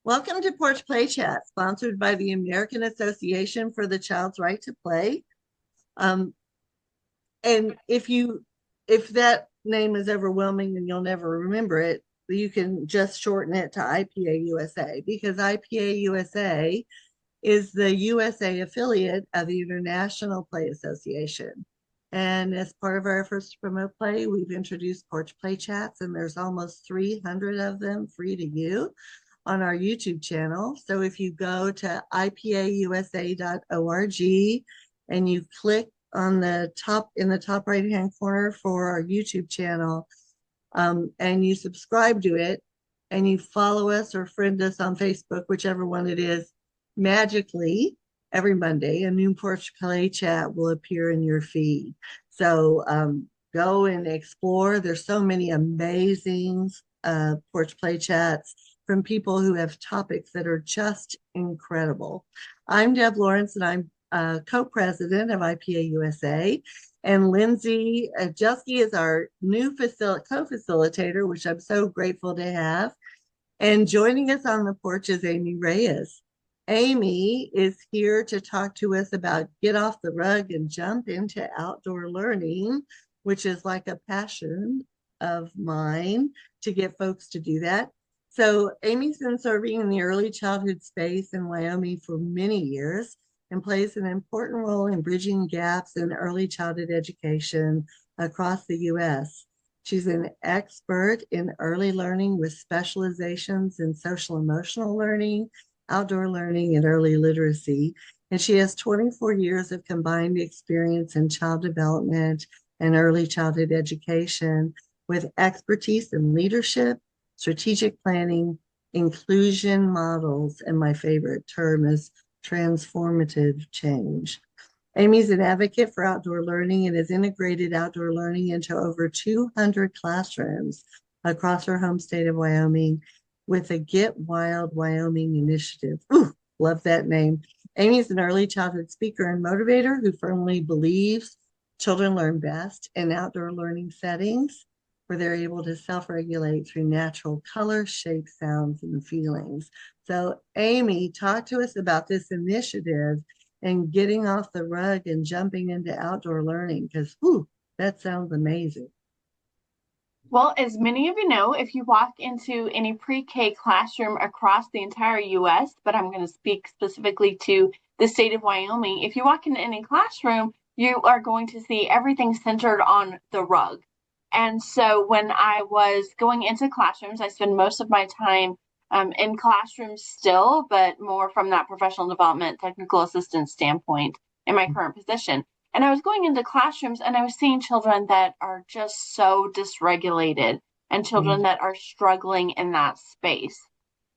Welcome to Porch Play Chat, sponsored by the American Association for the Child's Right to Play. Um, and if that name is overwhelming and you'll never remember it, you can just shorten it to IPA USA, because IPA USA is the USA affiliate of the International Play Association. And as part of our efforts to promote play, we've introduced Porch Play Chats, and there's almost 300 of them free to you on our YouTube channel. So if you go to ipausa.org and you click on the top right hand corner for our YouTube channel, and you subscribe to it, and you follow us or friend us on Facebook, whichever one it is, magically every Monday a new Porch Play Chat will appear in your feed. So go and explore. There's so many amazing Porch Play Chats from people who have topics that are just incredible. I'm Deb Lawrence, and I'm co-president of IPA USA. And Lindsay Jelski is our new co-facilitator, which I'm so grateful to have. And joining us on the porch is Amy Reyes. Amy is here to talk to us about get off the rug and jump into outdoor learning, which is like a passion of mine to get folks to do that. So Amy's been serving in the early childhood space in Wyoming for many years and plays an important role in bridging gaps in early childhood education across the U.S. She's an expert in early learning with specializations in social emotional learning, outdoor learning, and early literacy. And she has 24 years of combined experience in child development and early childhood education with expertise in leadership, strategic planning, inclusion models, and my favorite term is transformative change. Amy's an advocate for outdoor learning and has integrated outdoor learning into over 200 classrooms across her home state of Wyoming with the Get Wild Wyoming Initiative. Ooh, love that name. Amy's an early childhood speaker and motivator who firmly believes children learn best in outdoor learning settings where they're able to self-regulate through natural color, shape, sounds, and feelings. So Amy, talk to us about this initiative and getting off the rug and jumping into outdoor learning, because that sounds amazing. Well, as many of you know, if you walk into any pre-K classroom across the entire U.S., but I'm going to speak specifically to the state of Wyoming, if you walk into any classroom, you are going to see everything centered on the rug. And so when I was going into classrooms, I spend most of my time in classrooms still, but more from that professional development, technical assistant standpoint in my current position. And I was going into classrooms and I was seeing children that are just so dysregulated and children that are struggling in that space.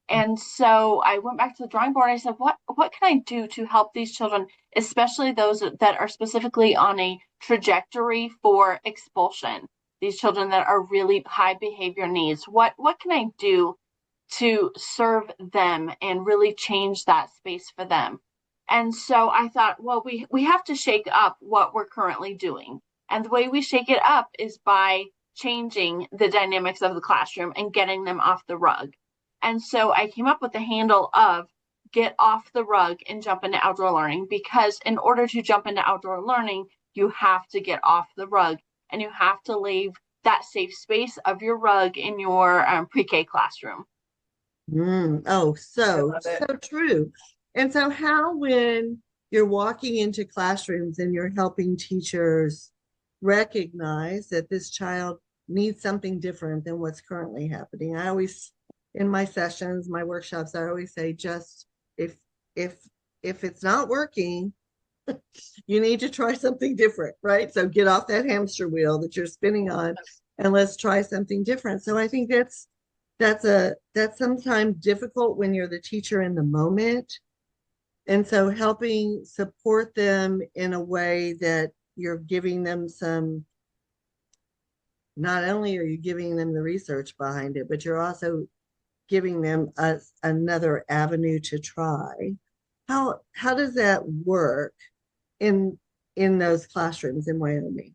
And so I went back to the drawing board. I said, what can I do to help these children, especially those that are specifically on a trajectory for expulsion? These children that are really high behavior needs. What can I do to serve them and really change that space for them? And so I thought, well, we have to shake up what we're currently doing. And the way we shake it up is by changing the dynamics of the classroom and getting them off the rug. And so I came up with the handle of get off the rug and jump into outdoor learning, because in order to jump into outdoor learning, you have to get off the rug and you have to leave that safe space of your rug in your pre-K classroom. So true. And so how, when you're walking into classrooms and you're helping teachers recognize that this child needs something different than what's currently happening? I always, in my sessions, my workshops, I always say, just if it's not working, you need to try something different, right? So get off that hamster wheel that you're spinning on and let's try something different. So I think that's sometimes difficult when you're the teacher in the moment. And so helping support them in a way that you're giving them not only are you giving them the research behind it, but you're also giving them another avenue to try. How does that work in those classrooms in Wyoming?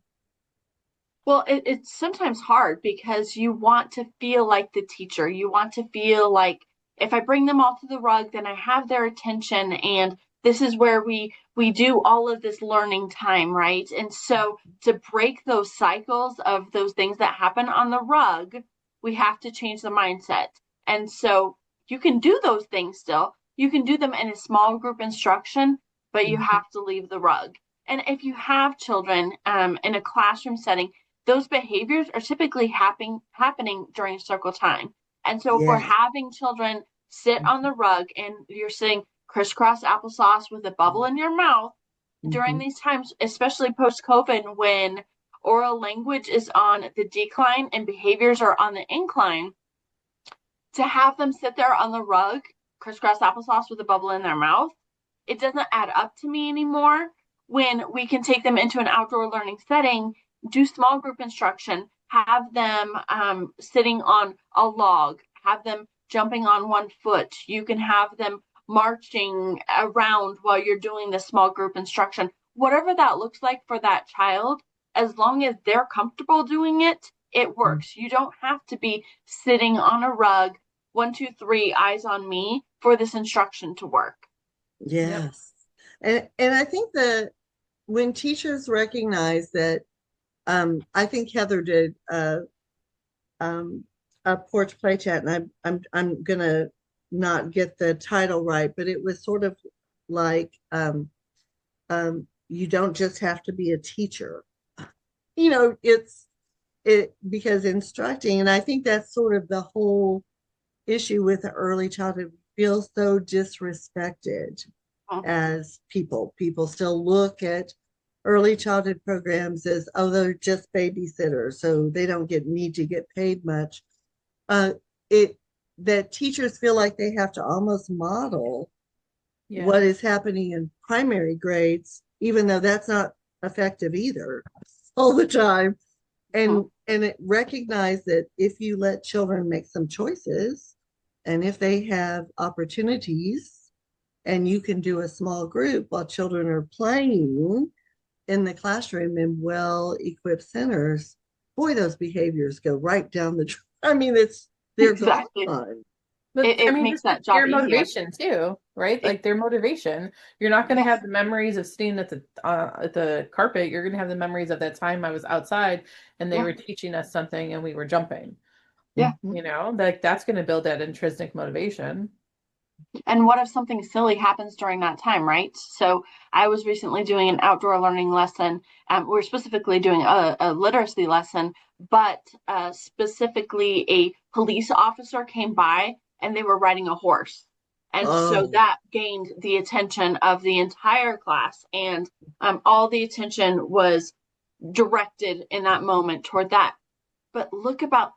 Well, it's sometimes hard because you want to feel like the teacher. You want to feel like if I bring them all to the rug, then I have their attention, and this is where we do all of this learning time, right? And so to break those cycles of those things that happen on the rug, we have to change the mindset. And so you can do those things still. You can do them in a small group instruction, but you have to leave the rug. And if you have children in a classroom setting, those behaviors are typically happening during circle time. And so if we're Yes. having children sit on the rug and you're sitting crisscross applesauce with a bubble in your mouth during these times, especially post-COVID, when oral language is on the decline and behaviors are on the incline, to have them sit there on the rug, crisscross applesauce with a bubble in their mouth, it doesn't add up to me anymore. When we can take them into an outdoor learning setting, do small group instruction, have them sitting on a log, have them jumping on one foot. You can have them marching around while you're doing the small group instruction. Whatever that looks like for that child, as long as they're comfortable doing it, it works. You don't have to be sitting on a rug, 1, 2, 3, eyes on me for this instruction to work. Yes. And I think that when teachers recognize that, I think Heather did a Porch Play Chat, and I'm gonna not get the title right, but it was sort of like, you don't just have to be a teacher. You know, it because instructing, and I think that's sort of the whole issue with the early childhood. Feels so disrespected as people. People still look at early childhood programs as, oh, they're just babysitters, so they don't need to get paid much. It that teachers feel like they have to almost model what is happening in primary grades, even though that's not effective either all the time. And it recognize that if you let children make some choices, and if they have opportunities, and you can do a small group while children are playing in the classroom in well-equipped centers, boy, those behaviors go right down the. I mean, they're Exactly. gone. But It I mean, makes just that their job easier. motivation too, right? Like their motivation. You're not going to have the memories of staying at the carpet. You're going to have the memories of that time I was outside and they were teaching us something and we were jumping. Yeah. You know, like that's going to build that intrinsic motivation. And what if something silly happens during that time, right? So I was recently doing an outdoor learning lesson. We're specifically doing a literacy lesson, but specifically a police officer came by and they were riding a horse. And so that gained the attention of the entire class, and all the attention was directed in that moment toward that. But look about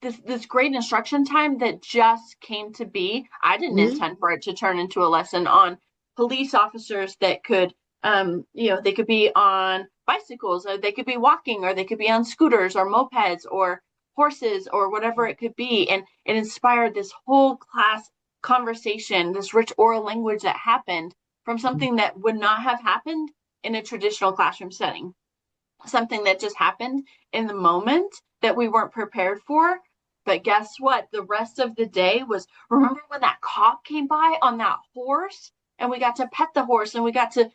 this great instruction time that just came to be. I didn't intend for it to turn into a lesson on police officers that could, they could be on bicycles, or they could be walking, or they could be on scooters or mopeds or horses or whatever it could be. And it inspired this whole class conversation, this rich oral language that happened from something that would not have happened in a traditional classroom setting. Something that just happened in the moment that we weren't prepared for. But guess what? The rest of the day was, remember when that cop came by on that horse and we got to pet the horse and we got to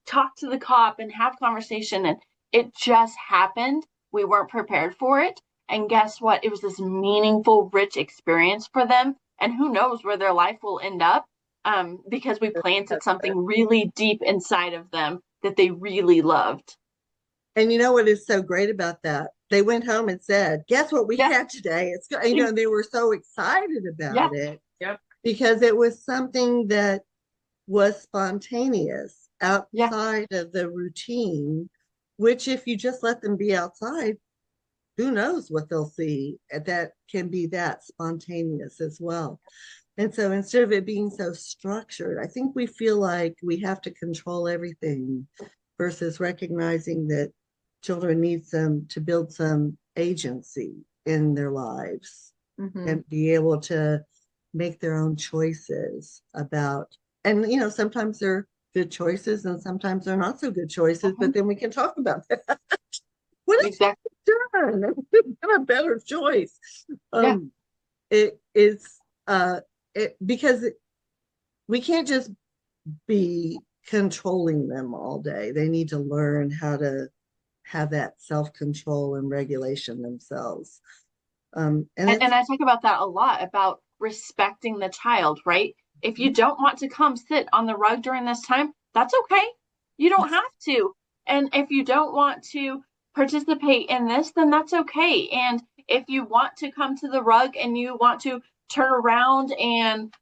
talk to the cop and have conversation, and it just happened. We weren't prepared for it. And guess what? It was this meaningful, rich experience for them. And who knows where their life will end up, because we planted something really deep inside of them that they really loved. And you know what is so great about that? They went home and said, "Guess what we had today?" It's, you know, they were so excited about it because it was something that was spontaneous outside of the routine, which if you just let them be outside, who knows what they'll see that can be that spontaneous as well. And so instead of it being so structured, I think we feel like we have to control everything versus recognizing that children need to build some agency in their lives and be able to make their own choices about, and you know, sometimes they're good choices and sometimes they're not so good choices, but then we can talk about that. What have you done? It's been a better choice. It is because we can't just be controlling them all day. They need to learn how to have that self-control and regulation themselves. And I talk about that a lot, about respecting the child, right? If you don't want to come sit on the rug during this time, that's okay. You don't have to. And if you don't want to participate in this, then that's okay. And if you want to come to the rug and you want to turn around and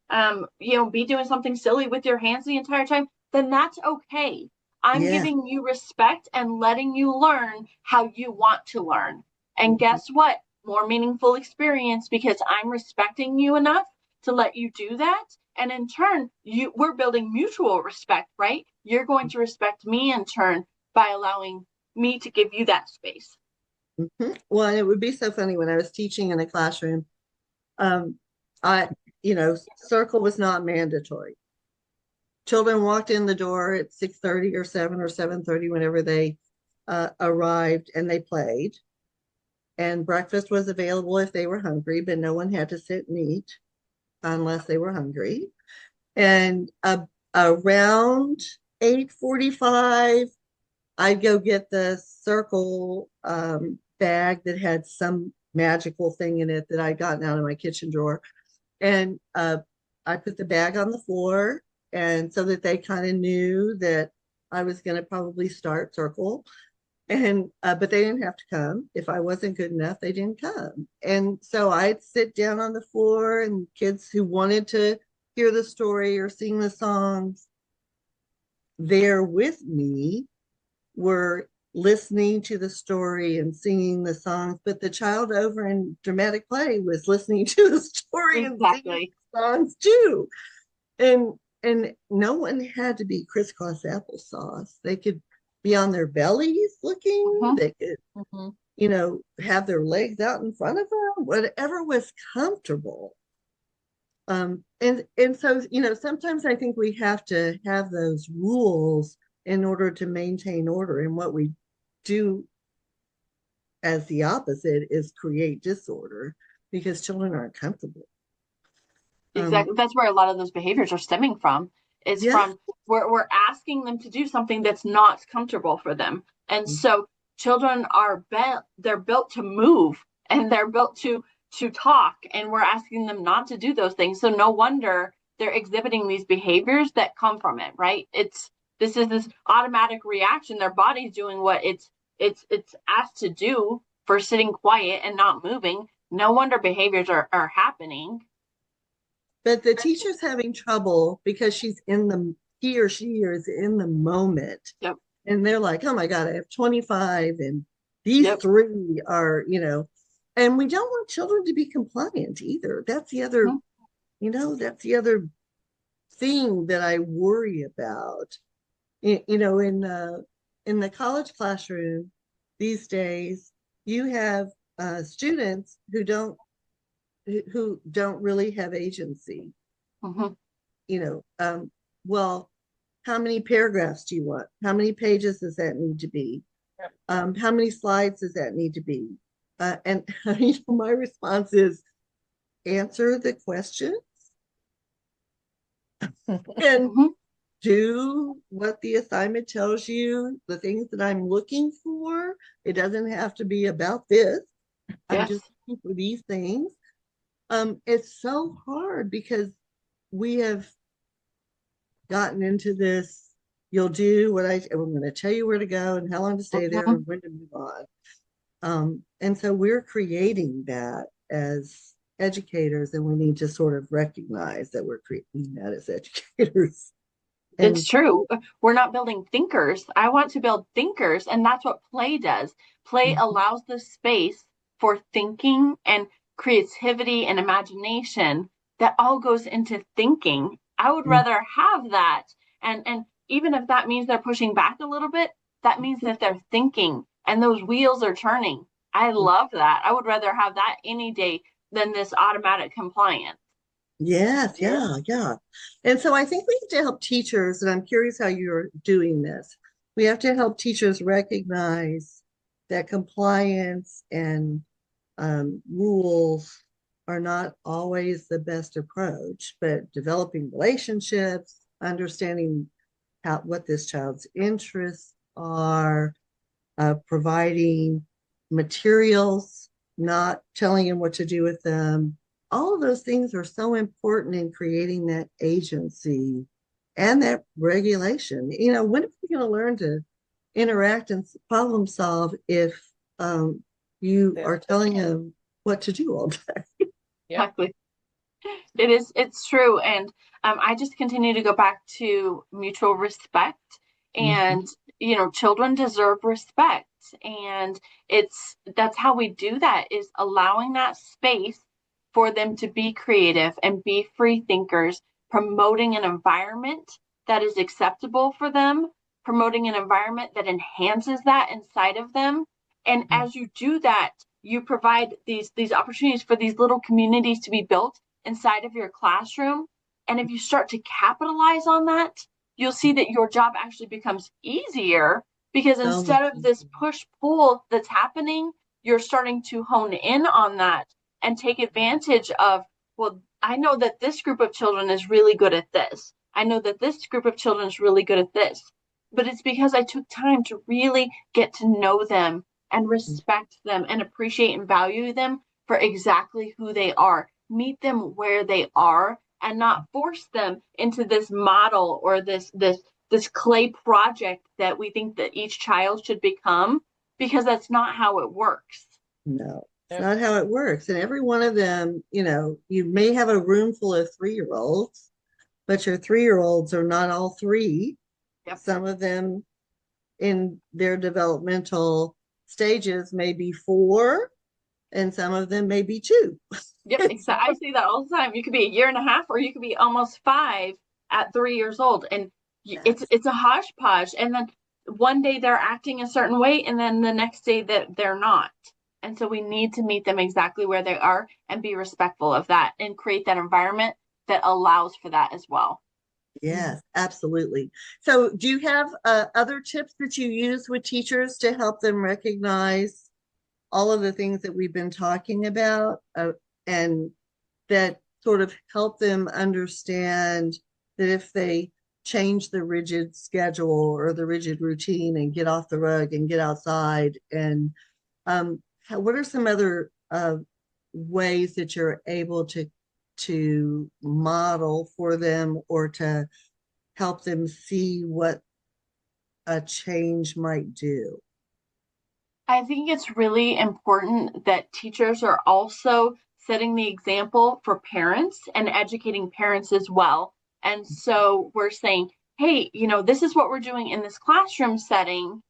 be doing something silly with your hands the entire time, then that's okay. I'm giving you respect and letting you learn how you want to learn. And guess what? More meaningful experience, because I'm respecting you enough to let you do that. And in turn, we're building mutual respect, right? You're going to respect me in turn by allowing me to give you that space. Well, it would be so funny when I was teaching in a classroom. Circle was not mandatory. Children walked in the door at 6:30 or 7 or 7:30, whenever they arrived, and they played. And breakfast was available if they were hungry, but no one had to sit and eat unless they were hungry. And around 8:45, I'd go get the circle bag that had some magical thing in it that I'd gotten out of my kitchen drawer. And I put the bag on the floor, and so that they kind of knew that I was going to probably start circle. And but they didn't have to come. If I wasn't good enough, they didn't come. And so I'd sit down on the floor, and kids who wanted to hear the story or sing the songs there with me were listening to the story and singing the songs. But the child over in dramatic play was listening to the story and singing the songs too. And no one had to be crisscross applesauce. They could be on their bellies looking. They could, have their legs out in front of them, whatever was comfortable. And so, sometimes I think we have to have those rules in order to maintain order. And what we do as the opposite is create disorder because children aren't comfortable. Exactly. That's where a lot of those behaviors are stemming from. Is from we're asking them to do something that's not comfortable for them. And so children they're built to move, and they're built to talk, and we're asking them not to do those things. So no wonder they're exhibiting these behaviors that come from it, right? This is this automatic reaction. Their body's doing what it's asked to do for sitting quiet and not moving. No wonder behaviors are happening. But the teacher's having trouble because he or she is in the moment. Yep. And they're like, oh my God, I have 25 and these 3 are, and we don't want children to be compliant either. That's the other, that's the other thing that I worry about. In the college classroom these days, you have students who don't really have agency. Well, how many paragraphs do you want? How many pages does that need to be? How many slides does that need to be? And my response is answer the questions and do what the assignment tells you, the things that I'm looking for. It doesn't have to be about this. I'm just looking for these things. It's so hard because we have gotten into this. You'll do what I'm going to tell you where to go and how long to stay there and when to move on. And so we're creating that as educators, and we need to sort of recognize that we're creating that as educators. It's true. We're not building thinkers. I want to build thinkers, and that's what play does. Play allows the space for thinking and creativity and imagination that all goes into thinking. I would rather have that. And even if that means they're pushing back a little bit, that means that they're thinking and those wheels are turning. I love that. I would rather have that any day than this automatic compliance. Yes, yeah. And so I think we need to help teachers, and I'm curious how you're doing this. We have to help teachers recognize that compliance and rules are not always the best approach, but developing relationships, understanding what this child's interests are, providing materials, not telling them what to do with them. All of those things are so important in creating that agency and that regulation. You know, when are we going to learn to interact and problem solve if you are telling them what to do all day? Yeah. Exactly. It's true. And I just continue to go back to mutual respect. And, children deserve respect. And that's how we do that, is allowing that space for them to be creative and be free thinkers, promoting an environment that is acceptable for them, promoting an environment that enhances that inside of them. And as you do that, you provide these opportunities for these little communities to be built inside of your classroom. And if you start to capitalize on that, you'll see that your job actually becomes easier, because instead of this push pull that's happening, you're starting to hone in on that and take advantage of, well, I know that this group of children is really good at this. I know that this group of children is really good at this. But it's because I took time to really get to know them and respect them and appreciate and value them for exactly who they are. Meet them where they are and not force them into this model or this clay project that we think that each child should become, because that's not how it works. No, it's not how it works. And every one of them, you may have a room full of 3-year-olds, but your 3-year-olds are not all three. Yep. Some of them in their developmental stages may be 4, and some of them may be 2. Yep, exactly. I see that all the time. You could be 1.5 years, or you could be almost 5 at 3 years old, and it's a hodgepodge. And then one day they're acting a certain way, and then the next day that they're not. And so we need to meet them exactly where they are and be respectful of that and create that environment that allows for that as well. Yes, absolutely. So do you have other tips that you use with teachers to help them recognize all of the things that we've been talking about, and that sort of help them understand that if they change the rigid schedule or the rigid routine and get off the rug and get outside, and what are some other ways that you're able to model for them or to help them see what a change might do? I think it's really important that teachers are also setting the example for parents and educating parents as well. And so we're saying, hey, this is what we're doing in this classroom setting.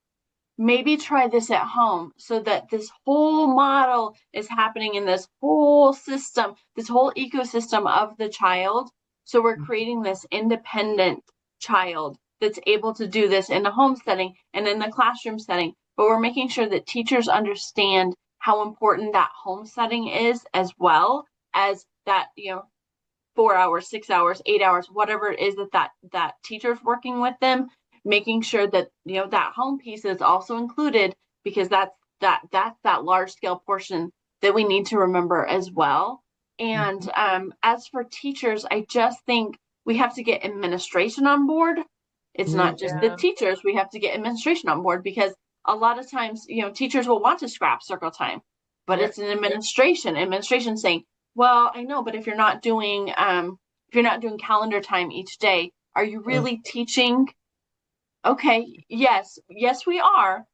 Maybe try this at home, so that this whole model is happening in this whole system, this whole ecosystem of the child. So we're creating this independent child that's able to do this in the home setting and in the classroom setting. But we're making sure that teachers understand how important that home setting is, as well as that, 4 hours, 6 hours, 8 hours, whatever it is that teacher's working with them, making sure that that home piece is also included, because that's that large scale portion that we need to remember as well. And as for teachers, I just think we have to get administration on board. It's not just the teachers. We have to get administration on board, because a lot of times, teachers will want to scrap circle time, but it's an administration saying, well, I know, but if you're not doing calendar time each day, are you really teaching? Okay, yes, we are.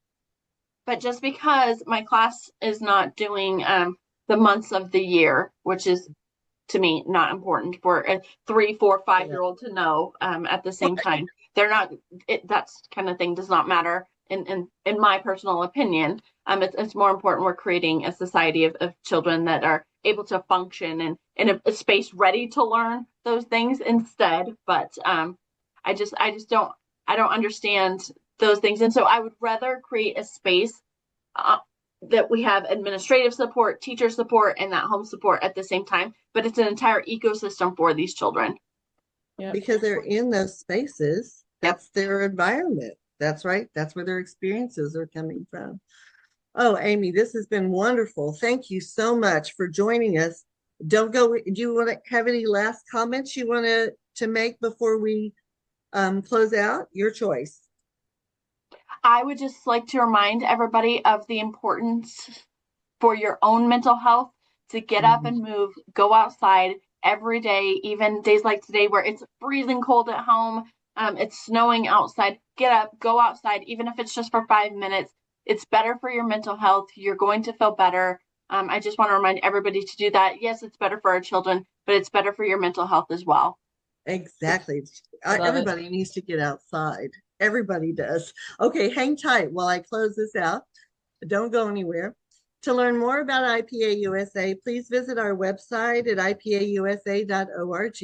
But just because my class is not doing the months of the year, which is, to me, not important for a 3, 4, 5-year-old to know at the same time. They're not, that kind of thing does not matter in my personal opinion. It's more important we're creating a society of children that are able to function and in a space ready to learn those things instead. But I don't understand those things. And so I would rather create a space that we have administrative support, teacher support, and that home support at the same time, but it's an entire ecosystem for these children. Because they're in those spaces. That's their environment. That's right. That's where their experiences are coming from. Oh, Amy, this has been wonderful. Thank you so much for joining us Don't go. Do you want to have any last comments you want to make before we close out? Your choice. I would just like to remind everybody of the importance for your own mental health to get up and move, go outside every day, even days like today where it's freezing cold at home, it's snowing outside. Get up, go outside, even if it's just for 5 minutes. It's better for your mental health. You're going to feel better. I just want to remind everybody to do that. Yes, it's better for our children, but it's better for your mental health as well. Exactly. Love Everybody needs to get outside. Everybody does. Okay, hang tight while I close this out. Don't go anywhere. To learn more about IPA USA, please visit our website at ipausa.org.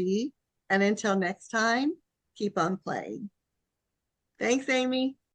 And until next time, keep on playing. Thanks, Amy.